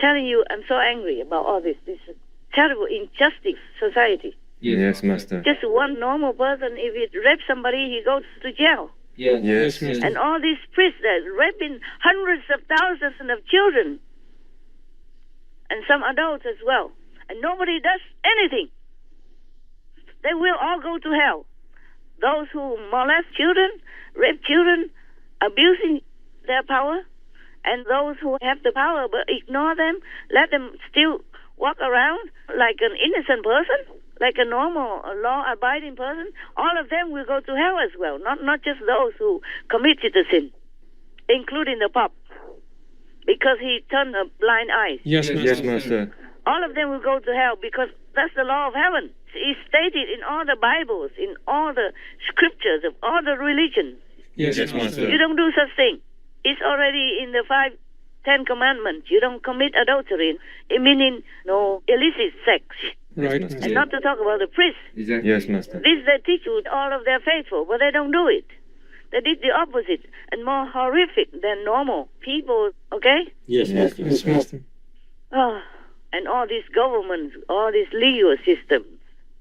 telling you, I'm so angry about all this. This terrible injustice society. Yes, Master. Just one normal person, if he rapes somebody, he goes to jail. Yes, Master. And all these priests that raping hundreds of thousands of children, and some adults as well, and nobody does anything. They will all go to hell. Those who molest children, rape children, abusing their power, and those who have the power but ignore them, let them still walk around like an innocent person, like a normal, law-abiding person, all of them will go to hell as well, not just those who committed the sin, including the Pope, because he turned a blind eye. Yes, Master. All of them will go to hell because that's the law of heaven. It's stated in all the Bibles, in all the scriptures of all the religions. Yes, Master. You don't do such thing. It's already in the 10 commandments. You don't commit adultery, meaning no illicit sex. Right. And not to talk about the priests. Exactly. Yes, Master. This they teach you all of their faithful, but they don't do it. They did the opposite and more horrific than normal people, okay? Yes, Master. Yes, Master. Oh, and all these governments, all these legal systems,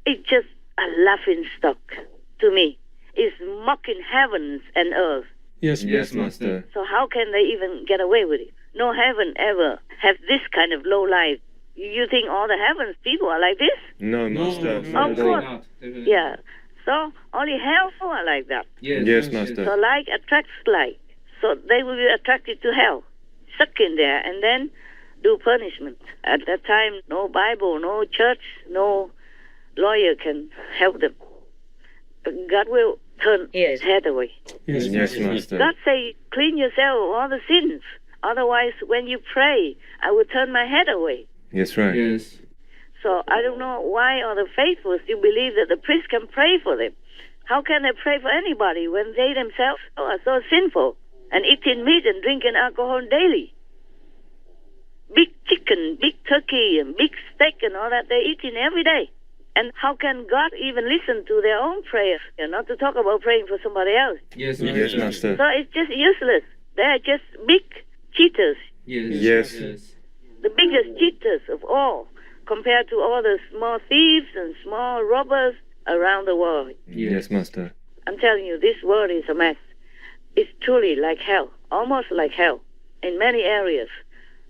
it's just a laughing stock to me. It's mocking heavens and earth. Yes, Master. So how can they even get away with it? No heaven ever has this kind of low life. You think all the heavens people are like this? No, Master. Of course. Yeah. So only hell are like that. Yes, Master. So like attracts like. So they will be attracted to hell, stuck in there, and then do punishment. At that time, no Bible, no church, no lawyer can help them. God will turn his head away. Yes, Master. God say, clean yourself of all the sins. Otherwise, when you pray, I will turn my head away. Yes, right. Yes. So I don't know why all the faithful still believe that the priest can pray for them. How can they pray for anybody when they themselves are so sinful and eating meat and drinking alcohol daily? Big chicken, big turkey, and big steak and all that, they're eating every day. And how can God even listen to their own prayers? Not to talk about praying for somebody else. Yes, Master. So it's just useless. They're just big cheaters. Yes. The biggest cheaters of all, compared to all the small thieves and small robbers around the world. Yes, Master. I'm telling you, this world is a mess. It's truly like hell, almost like hell, in many areas.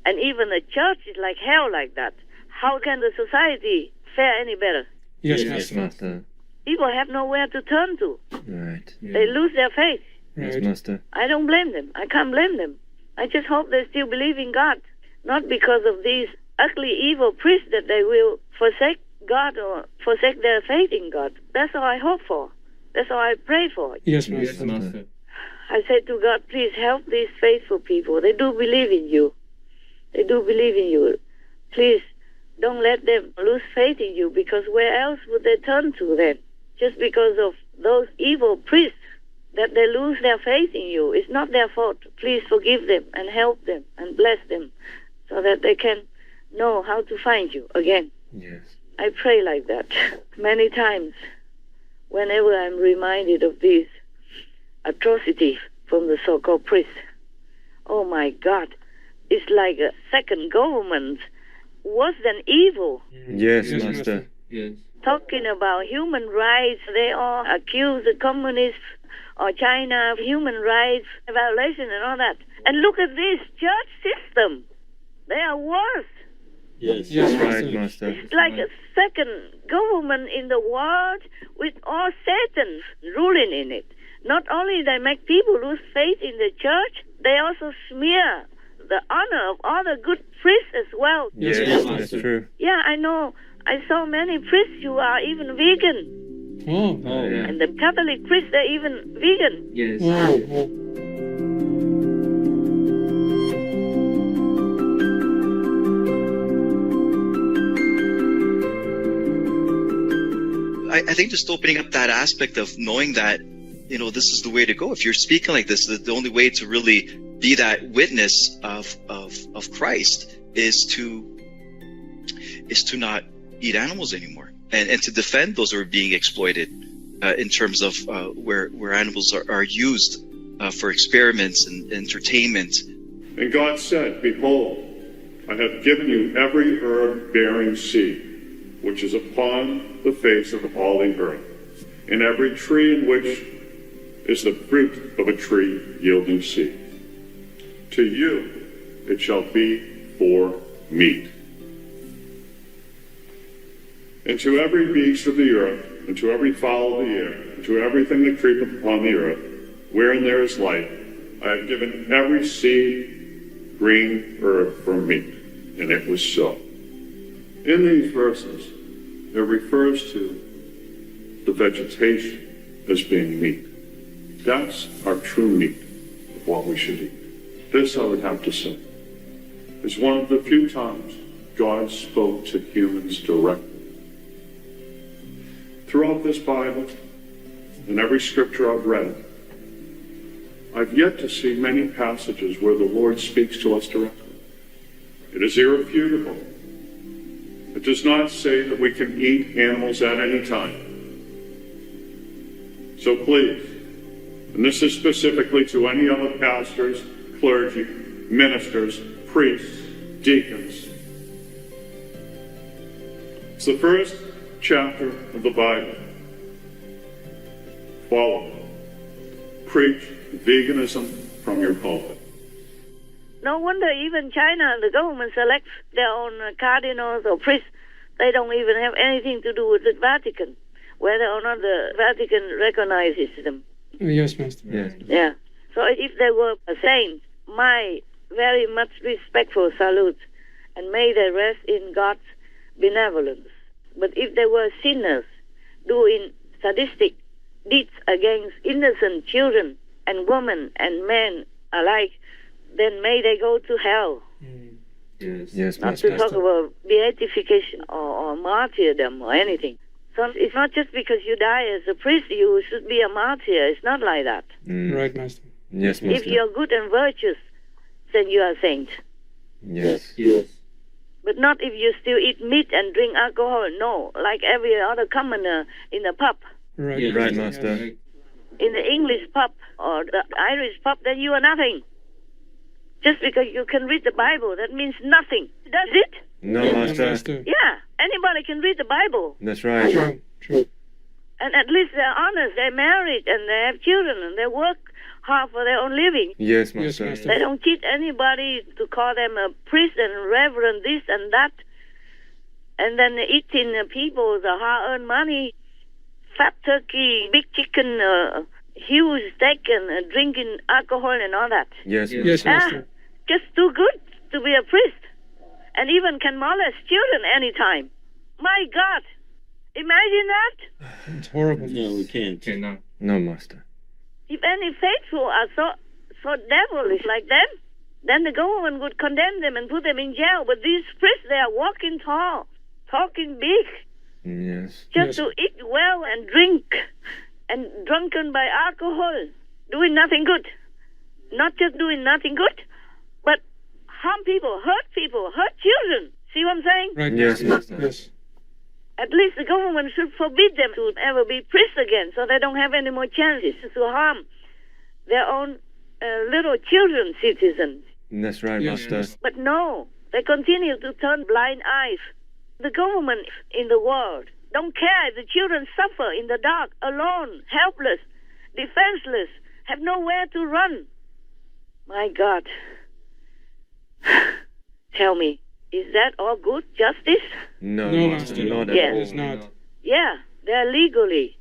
And even the church is like hell like that. How can the society fare any better? Yes, Master. People have nowhere to turn to. Right. They lose their faith. Yes, Master. I don't blame them. I can't blame them. I just hope they still believe in God. Not because of these ugly, evil priests that they will forsake God or forsake their faith in God. That's all I hope for. That's all I pray for. Yes, Master. I say to God, please help these faithful people. They do believe in you. They do believe in you. Please don't let them lose faith in you, because where else would they turn to then? Just because of those evil priests that they lose their faith in you. It's not their fault. Please forgive them and help them and bless them so that they can know how to find you again. Yes. I pray like that many times whenever I'm reminded of these atrocities from the so-called priests. Oh my God, it's like a second government, worse than evil. Yes, Master. Yes. Talking about human rights, they all accuse the communists or China of human rights violation and all that. And look at this church system. They are worse. Yes, right, Master. It's like a second government in the world with all Satan ruling in it. Not only they make people lose faith in the church, they also smear the honor of all the good priests as well. Yes, that's true. Yeah, I know. I saw many priests who are even vegan. Oh, yeah. And the Catholic priests, they're even vegan. Yes. I think just opening up that aspect of knowing that, this is the way to go. If you're speaking like this, the only way to really be that witness of Christ is to not eat animals anymore, and to defend those who are being exploited in terms of where animals are used for experiments and entertainment. And God said, "Behold, I have given you every herb bearing seed, which is upon the face of all the earth, and every tree in which is the fruit of a tree yielding seed. To you it shall be for meat. And to every beast of the earth, and to every fowl of the air, and to everything that creepeth upon the earth, wherein there is life, I have given every seed, green herb for meat. And it was so. In these verses, it refers to the vegetation as being meat. That's our true meat of what we should eat. This, I would have to say, is one of the few times God spoke to humans directly. Throughout this Bible, in every scripture I've read, I've yet to see many passages where the Lord speaks to us directly. It is irrefutable. It does not say that we can eat animals at any time. So please, and this is specifically to any other pastors, clergy, ministers, priests, deacons. It's the first chapter of the Bible. Follow it. Preach veganism from your pulpit. No wonder even China, the government selects their own cardinals or priests. They don't even have anything to do with the Vatican, whether or not the Vatican recognizes them. Yes, Master. Yes. Yeah. So if they were a saint, my very much respectful salute, and may they rest in God's benevolence. But if they were sinners doing sadistic deeds against innocent children and women and men alike, then may they go to hell. Yes. Yes, Not Master. to talk about beatification or martyrdom or anything. So it's not just because you die as a priest, you should be a martyr. It's not like that. Right, Master. Yes, If Master. you're good and virtuous, then you are a saint. Yes. Yes. But not if you still eat meat and drink alcohol. No, like every other commoner in the pub. Right, Yes. Right, Master. In the English pub or the Irish pub, then you are nothing. Just because you can read the Bible, that means nothing. Does it? No, Yes, Master. Yeah, anybody can read the Bible. That's right. True, true. And at least they're honest, they're married, and they have children, and they work hard for their own living. Yes, Yes, Master. Master. They don't cheat anybody to call them a priest and reverend this and that. And then eating people's hard-earned money, fat turkey, big chicken, huge steak, and drinking alcohol and all that. Yes, Yes, Master. Master. Just too good to be a priest. And even can molest children anytime. My God. Imagine that. It's horrible. No, we can't. No, Master. If any faithful are so devilish like them, then the government would condemn them and put them in jail. But these priests, they are walking tall, talking big, Yes. just Yes. to eat well and drink, and drunken by alcohol, doing nothing good. Not just doing nothing good, but harm people, hurt children. See what I'm saying? Right, Yes, Master. Master. Yes. At least the government should forbid them to ever be priests again, so they don't have any more chances to harm their own little children, citizens. That's right, Yes, Master. yes. But no, they continue to turn blind eyes. The government in the world don't care if the children suffer in the dark, alone, helpless, defenseless, have nowhere to run. My God. Tell me, is that all good justice? No, No, Master. Master. Not at Yeah. all. It's not. Yeah, they're legally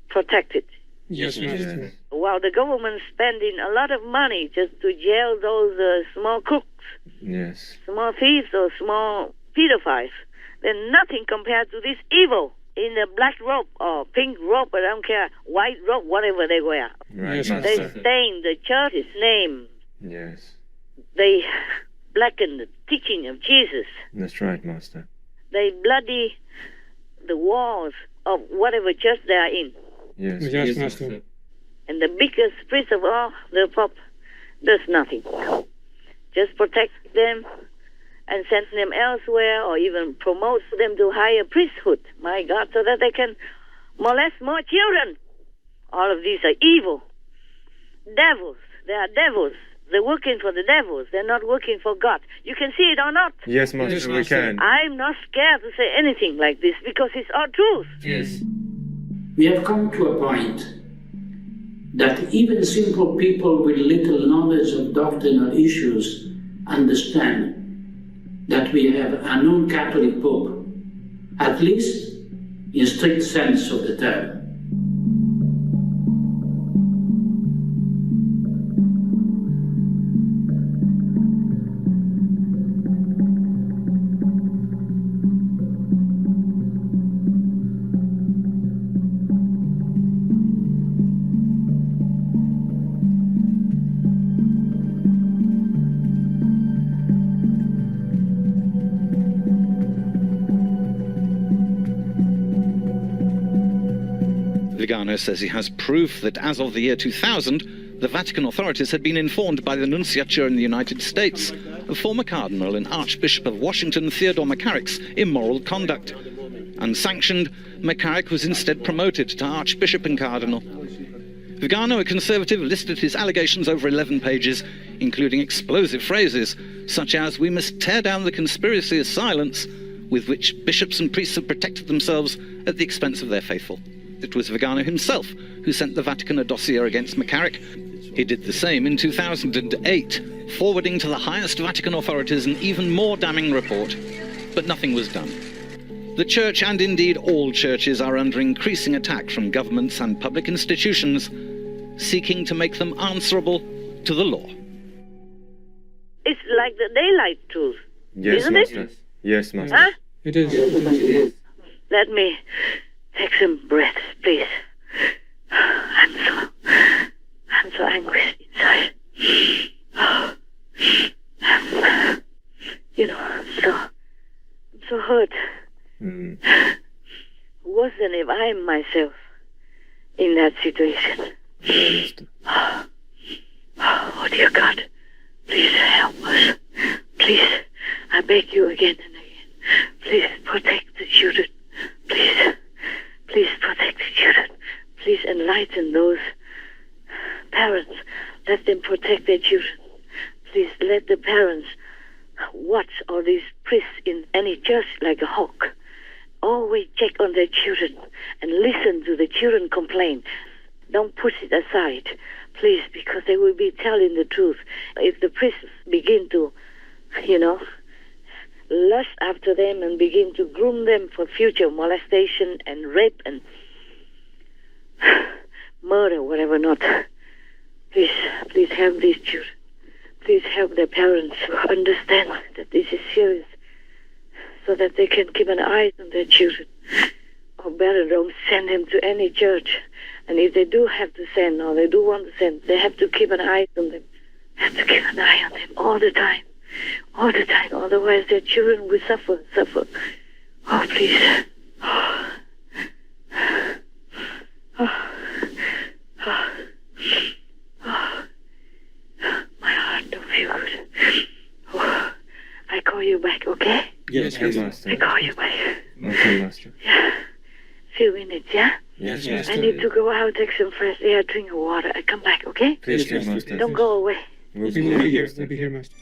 protected. Yes, Master. Yes. While the government's spending a lot of money just to jail those small crooks, Yes. small thieves or small pedophiles, they're nothing compared to this evil in the black robe or pink robe, I don't care, white robe, whatever they wear. Right, Yes, They Master. stain the church's name. Yes. They blacken the teaching of Jesus. That's right, Master. They bloody the walls of whatever church they are in. Yes. Yes, Master. And the biggest priest of all, the Pope, does nothing. Just protects them and sends them elsewhere, or even promotes them to higher priesthood. My God, so that they can molest more children. All of these are evil. Devils. They are devils. They're working for the devils. They're not working for God. You can see it or not. Yes, Master, we can. I'm not scared to say anything like this because it's all truth. Yes. We have come to a point that even simple people with little knowledge of doctrinal issues understand that we have a non-Catholic Pope, at least in strict sense of the term. Vigano says he has proof that as of the year 2000, the Vatican authorities had been informed by the Nunciature in the United States of former Cardinal and Archbishop of Washington Theodore McCarrick's immoral conduct. Unsanctioned, McCarrick was instead promoted to Archbishop and Cardinal. Vigano, a conservative, listed his allegations over 11 pages, including explosive phrases such as, "We must tear down the conspiracy of silence," with which bishops and priests have protected themselves at the expense of their faithful. It was Vigano himself who sent the Vatican a dossier against McCarrick. He did the same in 2008, forwarding to the highest Vatican authorities an even more damning report. But nothing was done. The Church, and indeed all churches, are under increasing attack from governments and public institutions, seeking to make them answerable to the law. It's like the daylight truth. Yes, Isn't Master. it? Yes, Master. Huh? It is. Let me take some breath, please. I'm so anguished inside. I'm so hurt. Worse than if I'm myself in that situation. Oh, dear God, please help us. Please, I beg you again and again. Please protect the children. Please protect the children. Please enlighten those parents. Let them protect their children. Please let the parents watch all these priests in any church like a hawk. Always check on their children and listen to the children complain. Don't push it aside, please, because they will be telling the truth. If the priests begin to, lust after them and begin to groom them for future molestation and rape and murder, whatever not, please help these children. Please help their parents to understand that this is serious so that they can keep an eye on their children. Or better, don't send them to any church. And if they do have to send, or they do want to send, they have to keep an eye on them. Have to keep an eye on them all the time. All the time. Otherwise, their children will suffer. Oh, please. My heart don't feel good. Oh, I call you back, okay? Yes, Master. I call you back. Okay, Master. Yeah. Few minutes, yeah? Yes, I Master. need to go out, take some fresh air, drink water. I come back, okay? Please, Master. Don't go away. We'll We be will be here. Master. We'll be here, Master.